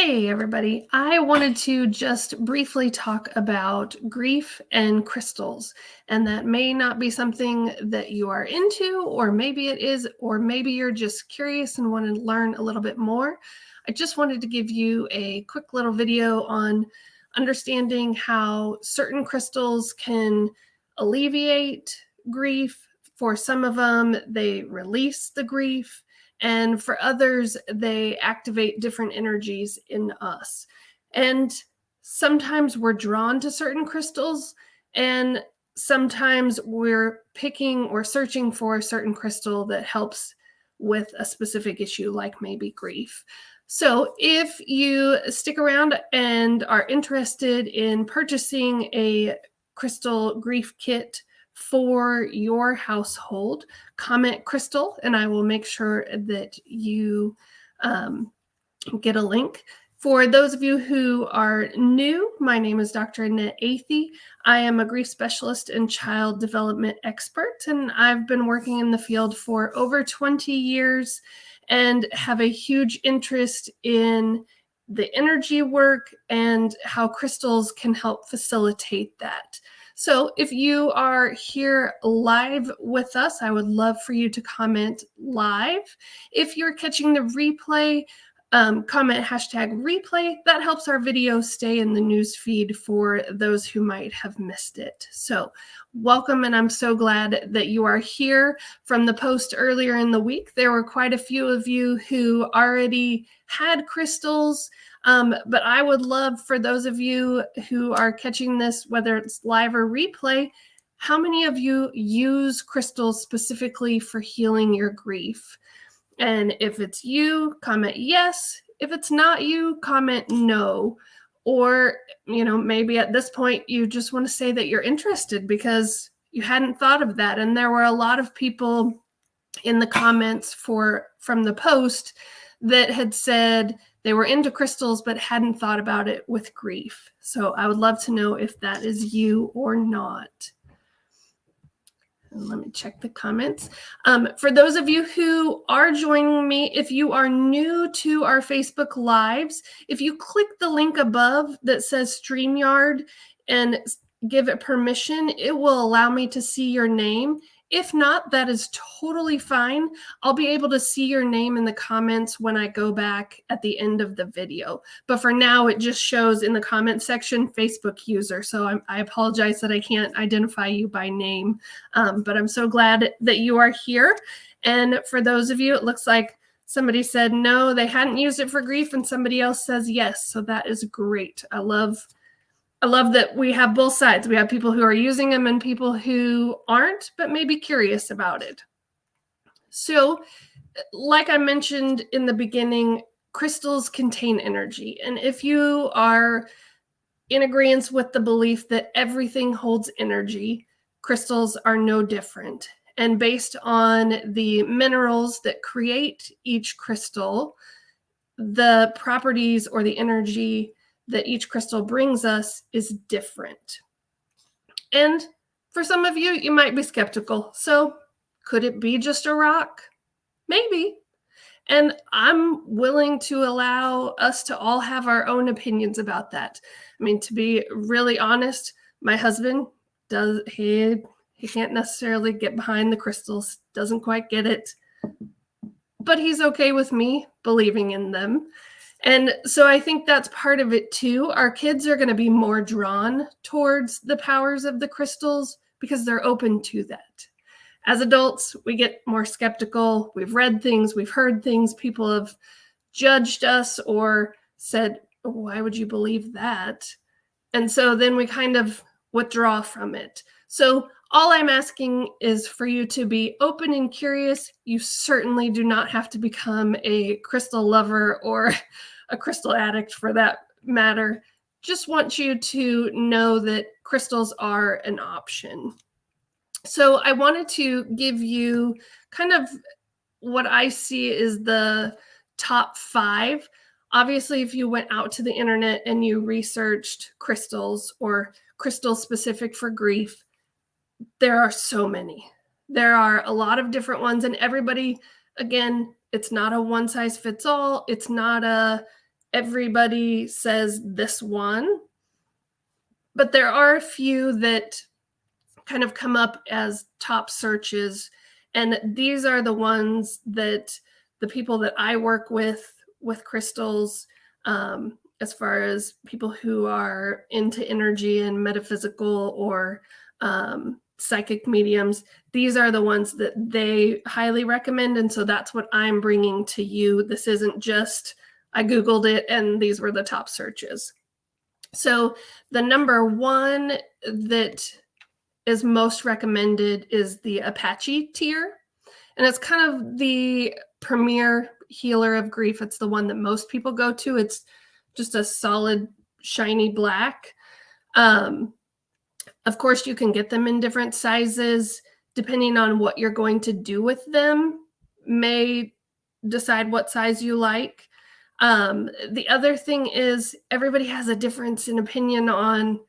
Hey, everybody. I wanted to just briefly talk about grief and crystals. And that may not be something that you are into, or maybe it is, or maybe you're just curious and want to learn a little bit more. I just wanted to give you a quick little video on understanding how certain crystals can alleviate grief. For some of them, they release the grief. And for others, they activate different energies in us. And sometimes we're drawn to certain crystals, and sometimes we're picking or searching for a certain crystal that helps with a specific issue, like maybe grief. So if you stick around and are interested in purchasing a crystal grief kit for your household, comment crystal and I will make sure that you get a link. For those of you who are new, my name is Dr. Annette Athey. I am a grief specialist and child development expert, and I've been working in the field for over 20 years and have a huge interest in the energy work and how crystals can help facilitate that. So if you are here live with us, I would love for you to comment live. If you're catching the replay, comment #replay. That helps our video stay in the news feed for those who might have missed it. So welcome, and I'm so glad that you are here. From the post earlier in the week, there were quite a few of you who already had crystals. But I would love for those of you who are catching this, whether it's live or replay, how many of you use crystals specifically for healing your grief? And if it's you, comment yes. If it's not you, comment no. Or, maybe at this point you just want to say that you're interested because you hadn't thought of that. And there were a lot of people in the comments from the post that had said they were into crystals but hadn't thought about it with grief. So I would love to know if that is you or not. And let me check the comments. For those of you who are joining me, if you are new to our Facebook Lives, if you click the link above that says StreamYard and give it permission, it will allow me to see your name. If not, that is totally fine. I'll be able to see your name in the comments when I go back at the end of the video. But for now, it just shows in the comment section, Facebook user. So I apologize that I can't identify you by name, but I'm so glad that you are here. And for those of you, it looks like somebody said no, they hadn't used it for grief, and somebody else says yes. So that is great. I love that we have both sides. We have people who are using them and people who aren't, but maybe curious about it. So, like I mentioned in the beginning, crystals contain energy. And if you are in agreement with the belief that everything holds energy, crystals are no different. And based on the minerals that create each crystal, the properties or the energy that each crystal brings us is different. And for some of you, you might be skeptical. So could it be just a rock? Maybe. And I'm willing to allow us to all have our own opinions about that. I mean, to be really honest, my husband he can't necessarily get behind the crystals, doesn't quite get it, but he's okay with me believing in them. And so I think that's part of it too. Our kids are going to be more drawn towards the powers of the crystals because they're open to that. As adults, we get more skeptical. We've read things, we've heard things, people have judged us or said, why would you believe that? And so then we kind of withdraw from it. So all I'm asking is for you to be open and curious. You certainly do not have to become a crystal lover or a crystal addict for that matter. Just want you to know that crystals are an option. So I wanted to give you kind of what I see is the top 5. Obviously, if you went out to the internet and you researched crystals or crystals specific for grief, there are so many. There are a lot of different ones, and everybody, again, it's not a one size fits all. It's not a everybody says this one, but there are a few that kind of come up as top searches. And these are the ones that the people that I work with crystals, as far as people who are into energy and metaphysical or psychic mediums, these are the ones that they highly recommend. And so that's what I'm bringing to you. This isn't just, I Googled it and these were the top searches. So the number one that is most recommended is the Apache tier. And it's kind of the premier healer of grief. It's the one that most people go to. It's just a solid, shiny black. Of course, you can get them in different sizes. Depending on what you're going to do with them, may decide what size you like. The other thing is everybody has a difference in opinion on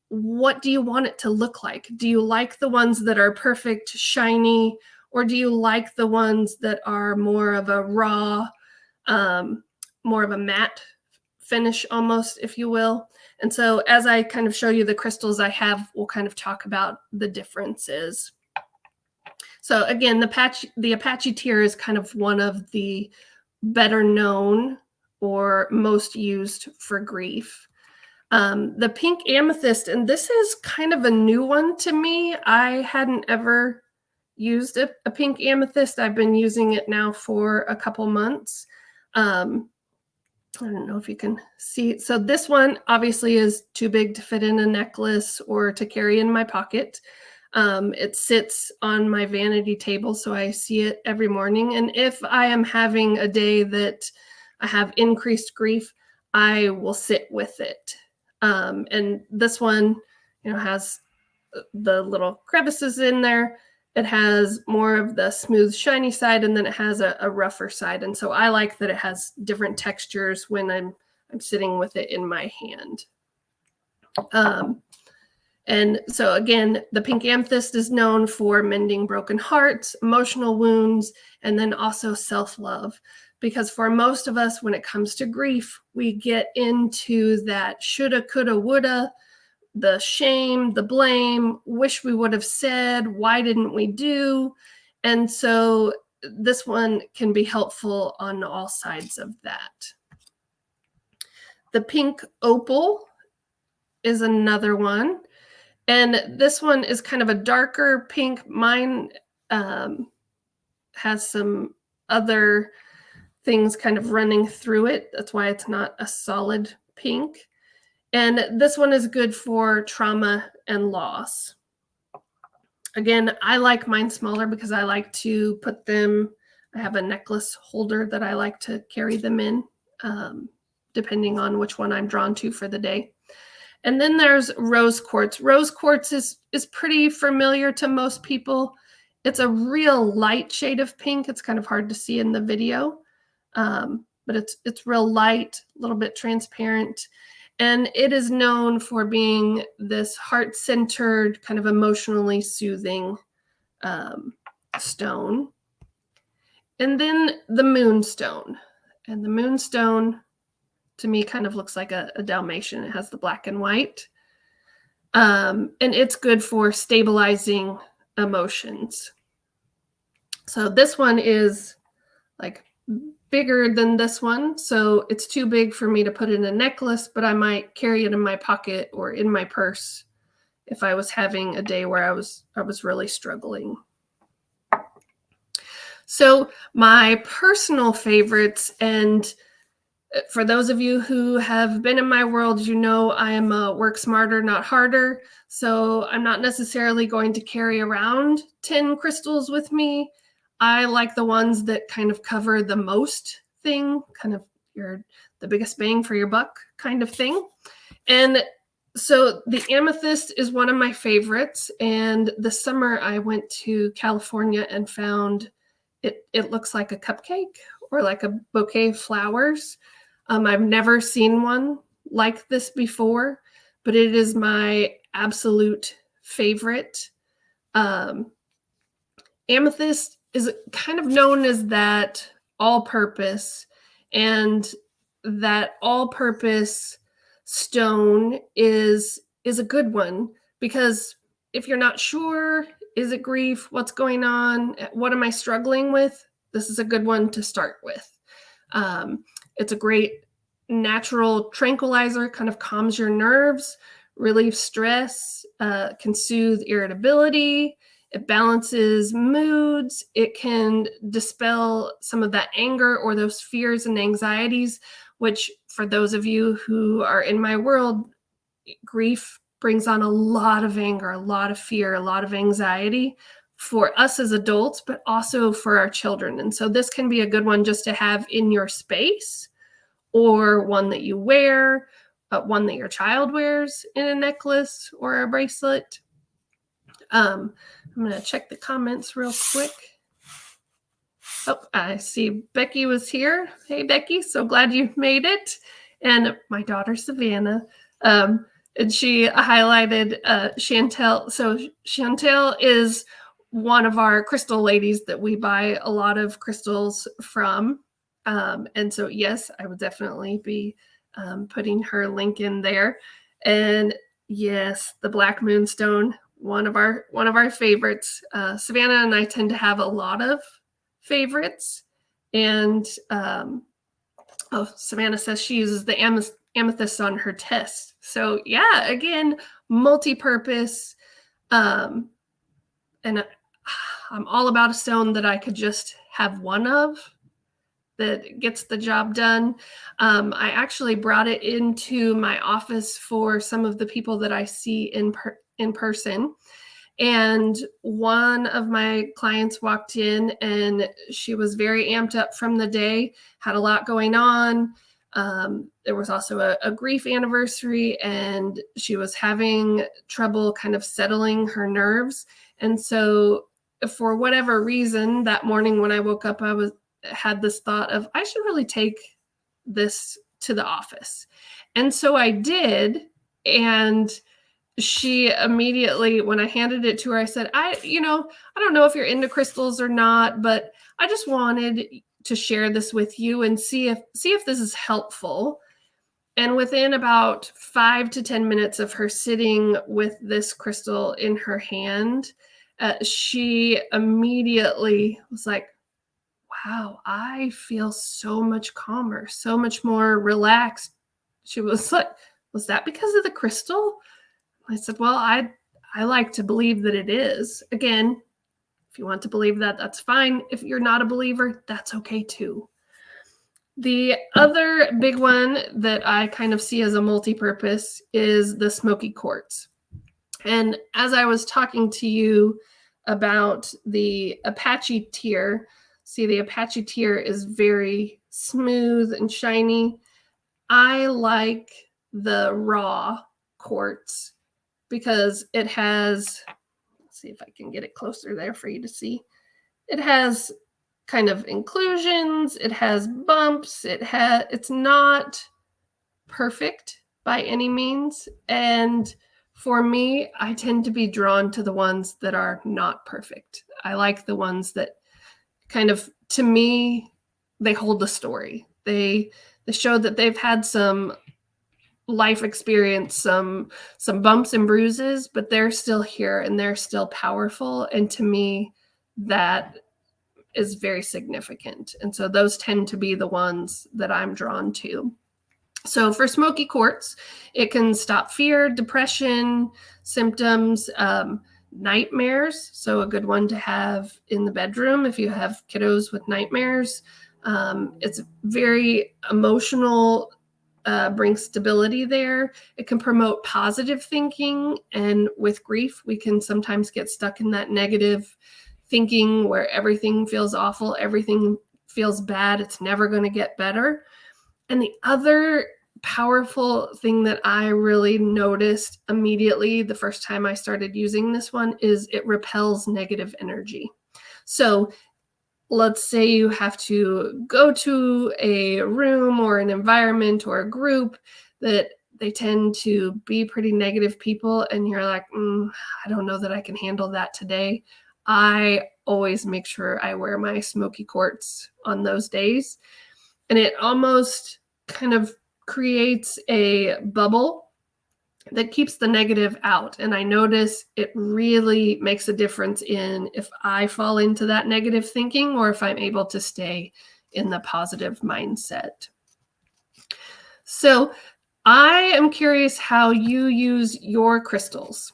what do you want it to look like? Do you like the ones that are perfect, shiny, or do you like the ones that are more of a raw, more of a matte finish almost, if you will? And so as I kind of show you the crystals I have, we'll kind of talk about the differences. So again, the Apache tier is kind of one of the better known or most used for grief. The pink amethyst, and this is kind of a new one to me. I hadn't ever used a pink amethyst. I've been using it now for a couple months. I don't know if you can see. So this one obviously is too big to fit in a necklace or to carry in my pocket. It sits on my vanity table, so I see it every morning. And if I am having a day that I have increased grief, I will sit with it. And this one, has the little crevices in there. It has more of the smooth, shiny side, and then it has a rougher side. And so I like that it has different textures when I'm sitting with it in my hand. And so again, the pink amethyst is known for mending broken hearts, emotional wounds, and then also self-love. Because for most of us, when it comes to grief, we get into that shoulda, coulda, woulda, the shame, the blame, wish we would have said, why didn't we do? And so this one can be helpful on all sides of that. The pink opal is another one. And this one is kind of a darker pink. Mine has some other things kind of running through it. That's why it's not a solid pink. And this one is good for trauma and loss. Again, I like mine smaller because I like to put them, I have a necklace holder that I like to carry them in, depending on which one I'm drawn to for the day. And then there's rose quartz. Rose quartz is pretty familiar to most people. It's a real light shade of pink. It's kind of hard to see in the video. But it's real light, a little bit transparent. And it is known for being this heart-centered, kind of emotionally soothing stone. And then the moonstone. And the moonstone, to me, kind of looks like a Dalmatian. It has the black and white. And it's good for stabilizing emotions. So this one is like bigger than this one, so it's too big for me to put in a necklace, but I might carry it in my pocket or in my purse if I was having a day where I was really struggling. So my personal favorites, and for those of you who have been in my world, you know I am a work smarter, not harder. So I'm not necessarily going to carry around 10 crystals with me. I like the ones that kind of cover the most thing, kind of the biggest bang for your buck kind of thing. And so the amethyst is one of my favorites. And this summer I went to California and found it looks like a cupcake or like a bouquet of flowers. I've never seen one like this before, but it is my absolute favorite. Amethyst is kind of known as that all-purpose, and that all-purpose stone is a good one, because if you're not sure, is it grief? What's going on? What am I struggling with? This is a good one to start with. It's a great natural tranquilizer, kind of calms your nerves, relieves stress, can soothe irritability. It balances moods. It can dispel some of that anger or those fears and anxieties, which for those of you who are in my world, grief brings on a lot of anger, a lot of fear, a lot of anxiety for us as adults, but also for our children. And so this can be a good one just to have in your space, or one that you wear, one that your child wears in a necklace or a bracelet. I'm going to check the comments real quick. Oh, I see Becky was here. Hey, Becky, so glad you made it. And my daughter, Savannah, and she highlighted Chantel. So Chantel is one of our crystal ladies that we buy a lot of crystals from. And so, yes, I would definitely be putting her link in there. And yes, the Black Moonstone, one of our favorites. Savannah and I tend to have a lot of favorites. And Savannah says she uses the amethyst on her test. So yeah, again, multi-purpose. And I'm all about a stone that I could just have one of that gets the job done. I actually brought it into my office for some of the people that I see in person. And one of my clients walked in and she was very amped up from the day, had a lot going on. There was also a grief anniversary, and she was having trouble kind of settling her nerves. And so for whatever reason, that morning when I woke up, I had this thought of, I should really take this to the office. And so I did. And she immediately, when I handed it to her, I said, I don't know if you're into crystals or not, but I just wanted to share this with you and see if this is helpful. And within about 5 to 10 minutes of her sitting with this crystal in her hand, she immediately was like, wow, I feel so much calmer, so much more relaxed. She was like, was that because of the crystal? I said, well, I like to believe that it is. Again, if you want to believe that, that's fine. If you're not a believer, that's okay too. The other big one that I kind of see as a multi-purpose is the smoky quartz. And as I was talking to you about the Apache tear, see, the Apache tear is very smooth and shiny. I like the raw quartz because it has, let's see if I can get it closer there for you to see. It has kind of inclusions, it has bumps, it's not perfect by any means. And for me, I tend to be drawn to the ones that are not perfect. I like the ones that kind of, to me, they hold the story. They show that they've had some life experience, some bumps and bruises, but they're still here and they're still powerful. And to me, that is very significant. And so those tend to be the ones that I'm drawn to. So for smoky quartz, it can stop fear, depression, symptoms, nightmares. So a good one to have in the bedroom if you have kiddos with nightmares. It's very emotional, brings stability there. It can promote positive thinking. And with grief, we can sometimes get stuck in that negative thinking where everything feels awful, everything feels bad, it's never going to get better. And the other powerful thing that I really noticed immediately the first time I started using this one is it repels negative energy. So let's say you have to go to a room or an environment or a group that they tend to be pretty negative people, and you're like, I don't know that I can handle that today. I always make sure I wear my smoky quartz on those days. And it almost kind of creates a bubble that keeps the negative out. And I notice it really makes a difference in if I fall into that negative thinking or if I'm able to stay in the positive mindset. So I am curious how you use your crystals.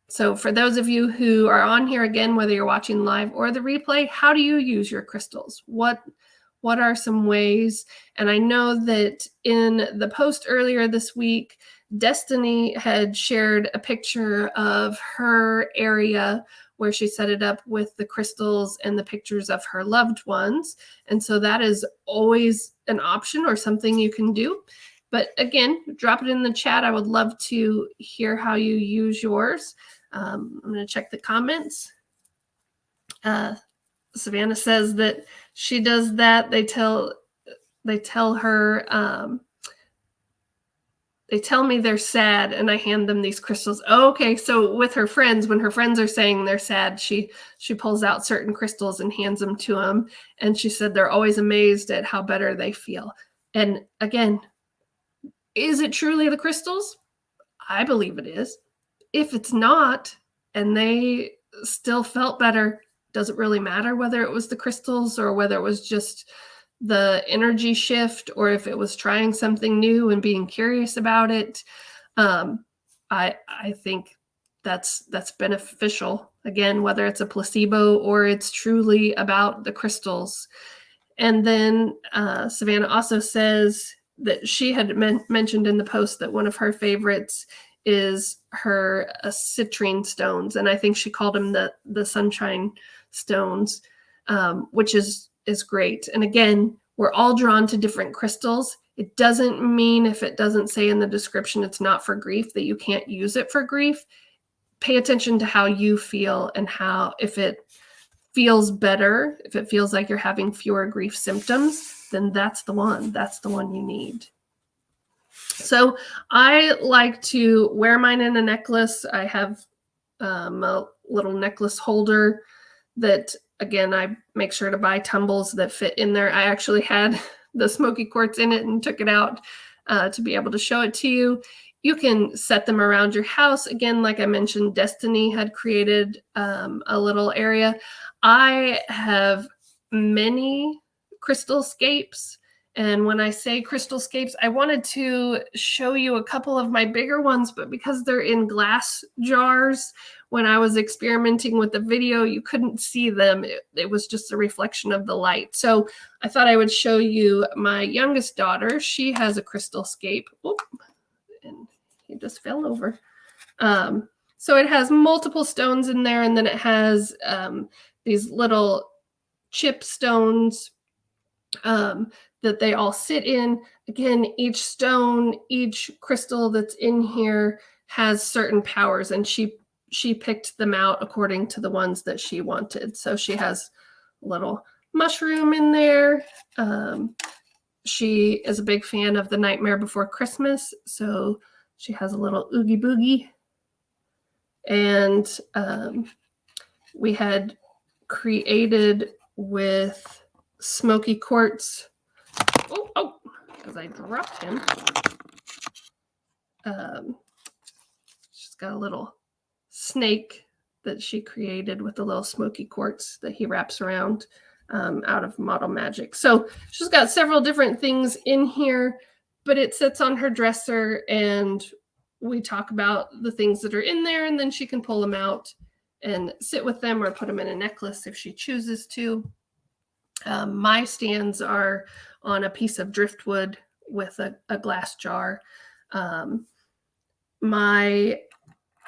So for those of you who are on here, again, whether you're watching live or the replay, how do you use your crystals? What are some ways? And I know that in the post earlier this week, Destiny had shared a picture of her area where she set it up with the crystals and the pictures of her loved ones. And so that is always an option or something you can do. But again, drop it in the chat. I would love to hear how you use yours. I'm going to check the comments. Savannah says that she does that. They tell her, they tell me they're sad and I hand them these crystals. Oh, okay. So with her friends, when her friends are saying they're sad, she pulls out certain crystals and hands them to them. And she said they're always amazed at how better they feel. And again, is it truly the crystals? I believe it is. If it's not, and they still felt better, does it really matter whether it was the crystals or whether it was just the energy shift or if it was trying something new and being curious about it? I think that's beneficial. Again, whether it's a placebo or it's truly about the crystals. And then Savannah also says that she had mentioned in the post that one of her favorites is her citrine stones. And I think she called them the sunshine stones, which is great. And again, we're all drawn to different crystals. It doesn't mean if it doesn't say in the description it's not for grief that you can't use it for grief. Pay attention to how you feel and how, if it feels better, if it feels like you're having fewer grief symptoms, then that's the one you need. So I like to wear mine in a necklace. I have a little necklace holder that, again, I make sure to buy tumbles that fit in there. I actually had the smoky quartz in it and took it out to be able to show it to you. You can set them around your house. Again, like I mentioned, Destiny had created a little area. I have many crystal scapes. And when I say crystal scapes, I wanted to show you a couple of my bigger ones, but because they're in glass jars, when I was experimenting with the video, you couldn't see them. It was just a reflection of the light. So I thought I would show you my youngest daughter. She has a crystal scape. Oop, and he just fell over. So it has multiple stones in there, and then it has these little chip stones that they all sit in. Again, each stone, each crystal that's in here has certain powers, and she picked them out according to the ones that she wanted. So she has a little mushroom in there. She is a big fan of The Nightmare Before Christmas, so she has a little Oogie Boogie. And we had created with smoky quartz. Oh, because I dropped him. She's got a little snake that she created with the little smoky quartz that he wraps around out of Model Magic. So she's got several different things in here, but it sits on her dresser and we talk about the things that are in there, and then she can pull them out and sit with them or put them in a necklace if she chooses to. My stands are on a piece of driftwood with a glass jar. My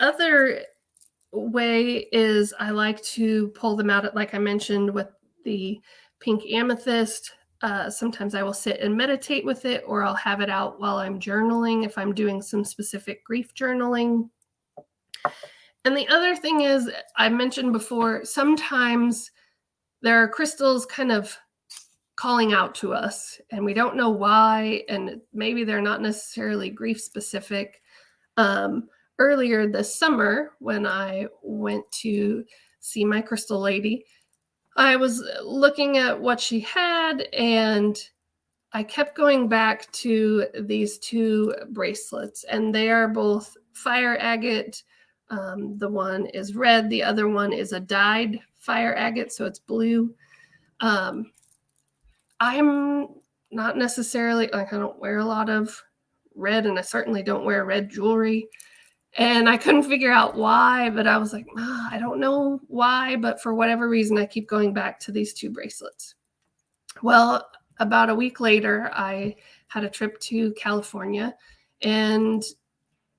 other way is I like to pull them out, like I mentioned, with the pink amethyst. Sometimes I will sit and meditate with it, or I'll have it out while I'm journaling if I'm doing some specific grief journaling. And the other thing is, I mentioned before, sometimes there are crystals kind of calling out to us and we don't know why, and maybe they're not necessarily grief specific. Earlier this summer, when I went to see my crystal lady, I was looking at what she had, and I kept going back to these two bracelets, and they are both fire agate. The one is red, the other one is a dyed fire agate, so it's blue. I'm not necessarily, like, I don't wear a lot of red, and I certainly don't wear red jewelry. And I couldn't figure out why, but I was like, I don't know why, but for whatever reason, I keep going back to these two bracelets. Well, about a week later, I had a trip to California, and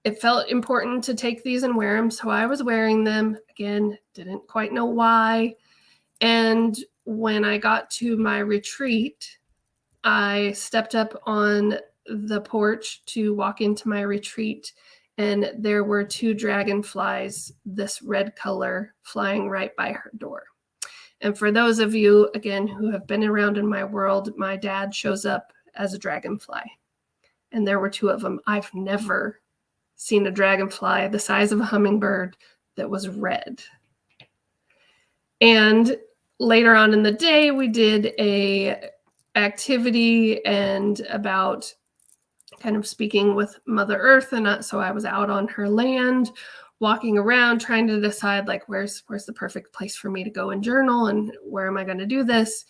it felt important to take these and wear them. So I was wearing them. Again, didn't quite know why. And when I got to my retreat, I stepped up on the porch to walk into my retreat, and there were two dragonflies, this red color, flying right by her door. And for those of you, again, who have been around in my world, my dad shows up as a dragonfly. And there were two of them. I've never seen a dragonfly the size of a hummingbird that was red. And later on in the day, we did a activity and about kind of speaking with Mother Earth. And so I was out on her land, walking around, trying to decide, like, where's the perfect place for me to go and journal, and where am I going to do this?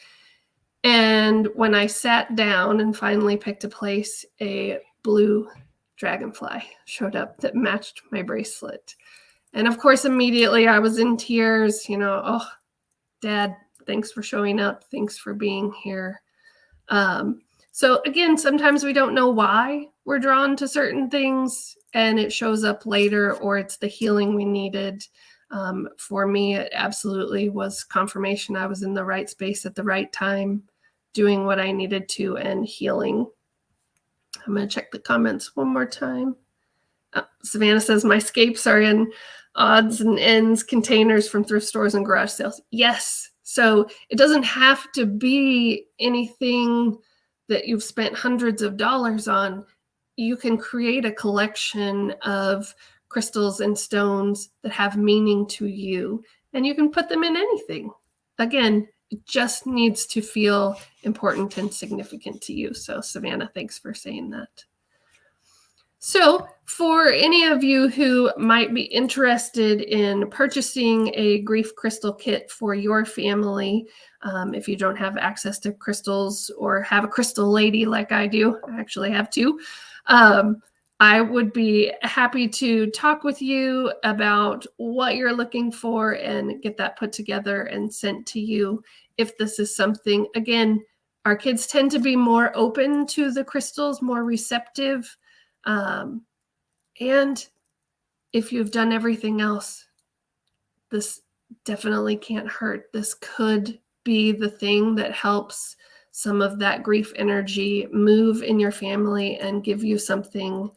And when I sat down and finally picked a place, a blue dragonfly showed up that matched my bracelet. And of course, immediately I was in tears, oh, Dad, thanks for showing up. Thanks for being here. So again, sometimes we don't know why we're drawn to certain things, and it shows up later, or it's the healing we needed. For me, it absolutely was confirmation I was in the right space at the right time, doing what I needed to, and healing. I'm going to check the comments one more time. Savannah says, my scapes are in odds and ends containers from thrift stores and garage sales. Yes. So it doesn't have to be anything that you've spent hundreds of dollars on. You can create a collection of crystals and stones that have meaning to you, and you can put them in anything. Again, it just needs to feel important and significant to you. So Savannah, thanks for saying that. So for any of you who might be interested in purchasing a grief crystal kit for your family, if you don't have access to crystals or have a crystal lady like I do, I actually have two, I would be happy to talk with you about what you're looking for and get that put together and sent to you. If this is something, again, our kids tend to be more open to the crystals, more receptive. And if you've done everything else, this definitely can't hurt. This could be the thing that helps some of that grief energy move in your family and give you something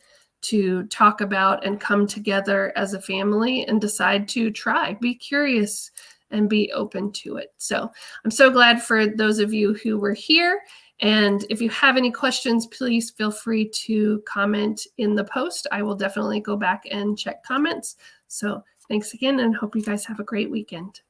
to talk about and come together as a family and decide to try. Be curious and be open to it. So I'm so glad for those of you who were here. And if you have any questions, please feel free to comment in the post. I will definitely go back and check comments. So thanks again, and hope you guys have a great weekend.